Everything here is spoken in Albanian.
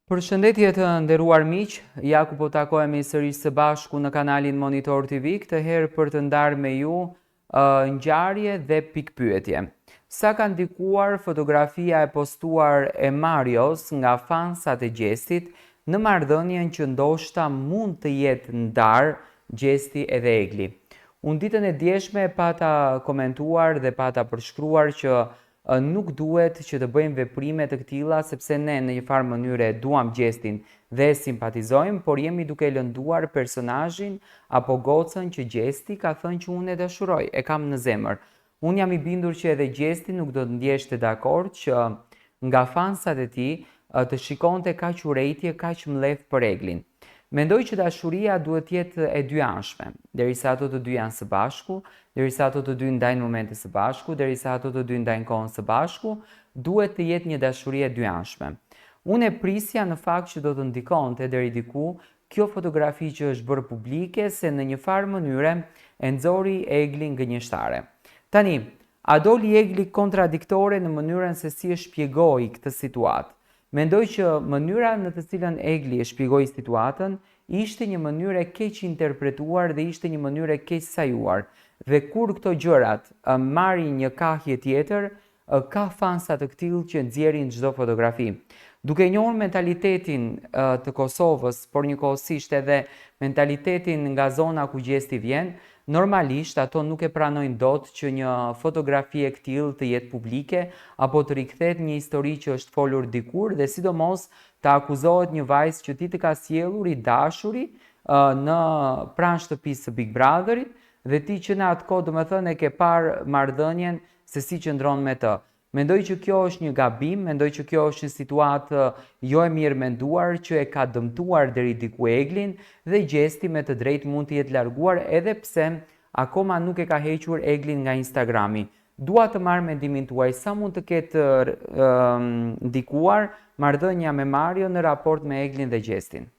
Përshëndetje të nderuar miq, ja ku po takohemi sërish së bashku në kanalin Monitor TV, këtë herë për të ndarë me ju ngjarje dhe pikpyetje. Sa ka ndikuar fotografia e postuar e Marios nga fansat e Gjestit në marrëdhënien që ndoshta mund të jetë ndar Gjesti edhe Egli. Unë ditën e djeshme pata komentuar dhe pata përshkruar që nuk duhet që të bëjmë veprime të këtilla sepse ne në një farë mënyre duam Gjestin dhe simpatizojmë, por jemi duke lënduar personazhin apo gocën që Gjesti ka thënë që unë e dashuroj, e kam në zemër. Unë jam i bindur që edhe Gjesti nuk do të ndjeshte dakord që nga fansat e tij të shikonte kaq urrejtje, kaq mlef për Eglin. Mendoj që dashuria duhet jetë e dyanshme, derisa ato të dy janë së bashku, derisa ato të dy ndajnë momente së bashku, derisa ato të dy ndajnë kohën së bashku, duhet të jetë një dashuri e dyanshme. Unë e prisja në fakt që do të ndikonte deri diku kjo fotografi që është bërë publike se në një farë mënyre e nxori Eglin gënjeshtare. Tani, a doli Egli kontradiktore në mënyrën se si e shpjegoi këtë situatë? Mendoj që mënyra në të cilën Egli e shpjegoi situatën ishte një mënyrë e keq interpretuar dhe ishte një mënyrë e keq sajuar. Dhe kur këto gjërat marrin një kahje tjetër, ka fansa të këtill që nxjerrin çdo fotografi. Duke njohur mentalitetin të Kosovës, por njëkohësisht edhe mentalitetin nga zona ku Gjesti vjen, normalisht ato nuk e pranojnë dot që një fotografi e këtill të jetë publike apo të rikthehet një histori që është folur dikur dhe sidomos të akuzohet një vajzë që ti të ka sjellur i dashuri në pranë shtëpisë së Big Brotherit dhe ti që në atë kohë domethënë e ke parë marrëdhënien se si qëndron me të. Mendoj që kjo është një gabim, mendoj që kjo është një situatë jo e mirë menduar që e ka dëmtuar deri diku Eglin dhe Gjesti me të drejtë mund të jetë larguar edhe pse akoma nuk e ka hequr Eglin nga Instagrami. Dua të marr mendimin tuaj sa mund të ketë ndikuar marrëdhënia me Mario në raport me Eglin dhe Gjestin.